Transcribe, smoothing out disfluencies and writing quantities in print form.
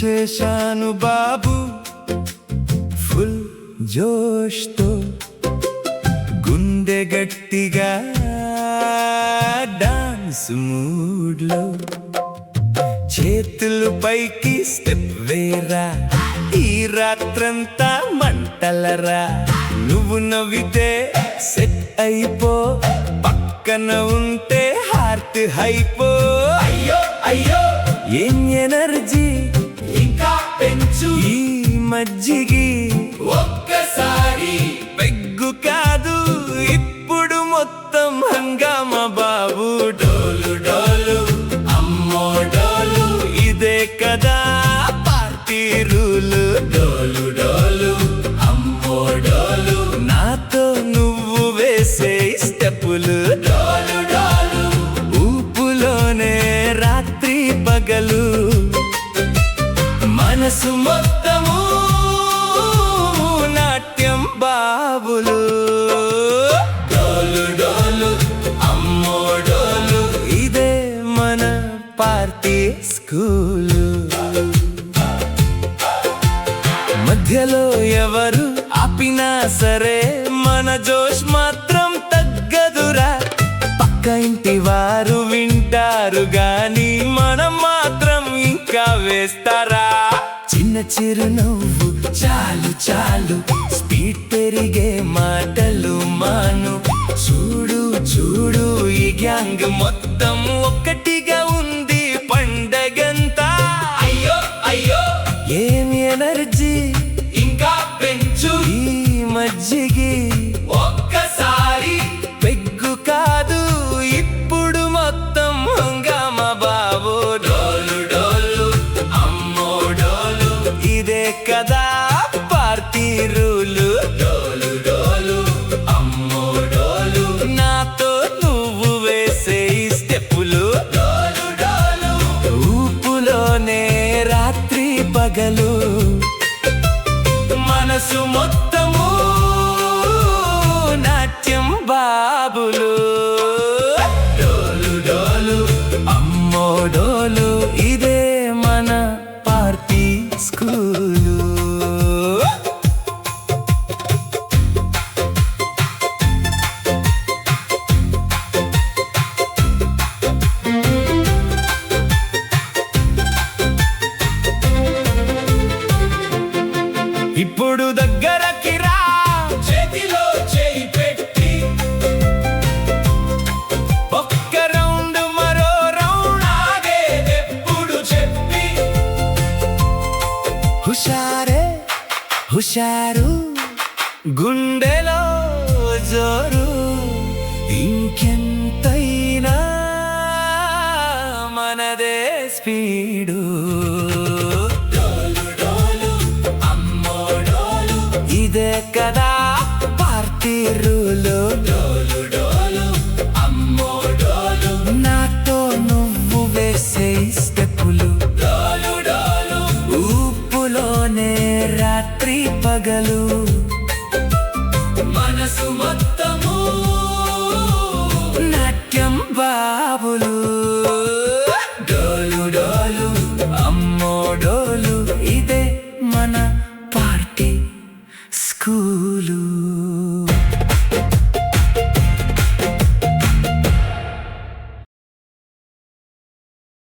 చేశాను బాబు ఫుల్ జోష్తో, గుండె గట్టిగా డాన్స్ మూడ్లో, చేతులు పైకి స్టెప్ వేరా, ఈ రాత్రంతా మంటలరా, నువ్వు నవ్వితే సెట్ అయిపో, పక్కన ఉంటే హార్ట్ హైపో. అయ్యో అయ్యో ఏం ఎనర్జీ ఇంకా పెంచు ఈ మజ్జిగి, ఒక్కసారి పెగ్గు కాదు ఇప్పుడు మొత్తం హంగామా బాబు. డోలు డోలు అమ్మో డోలు, ఇదే కదా పార్టీ రూలు. డోలు డోలు అమ్మో డోలు, నాతో నువ్వు వేసే స్టెప్పులు. డోలు డోలు ఊపులోనే రాత్రి పగలు, మనసు మొత్తము నాట్యం బాబులు. డోలు డోలు అమ్మో డోలు, ఇదే మన పార్టీ స్కూలు. మధ్యలో ఎవరు ఆపినా సరే మన జోష్ మాత్రం తగ్గదురా, పక్క ఇంటి వారు వింటారు గాని మనం మాత్రం ఇంకా వేస్తారా. చిన్న చిరునవ్వు చాలు చాలు, స్పీడ్ పెరిగే మాటలు మాను. చూడు చూడు ఈ గ్యాంగ్ మొత్తం ఒక్కటిగా ఉంది పండగంతా. అయ్యో అయ్యో ఏమి ఎనర్జీ ఇంకా పెంచు ఈ మజ్జిగి, ఒక్కసారి పెగ్గు కాదు ఇప్పుడు మొత్తం హంగామా బాబు. డోలు డోలు అమ్మో డోలు, ఇదే కదా పార్టీ రూలు. డోలు డోలు అమ్మో డోలు, నాతో నువ్వు వేసే స్టెప్పులు. డోలు డోలు ఊపులోనే రాత్రి పగలు, మనసు మొత్తము నాట్యం బాబులు. డోలు డోలు అమ్మో డోలు, ఇదే మన పార్టీ స్కూలు. ఇప్పుడు దగ్గరకి రా, చేతిలో చేయి పెట్టి, ఒక్క రౌండ్ మరో రౌండ్ ఆగేదెప్పుడు చెప్పి. హుషారే హుషారు గుండెలో జోరు, ఇంకెంతైనా మనదే స్పీడు. ఇదే కదా పార్టీ రూలు. డోలు డోలు అమ్మో డోలు, నాతో నువ్వు వేసే స్టెప్పులు. డోలు డోలు ఊపులోనే రాత్రి పగలు, మనసు మొత్తము నాట్యం బాబులు. డోలు డోలు అమ్మో డోలు.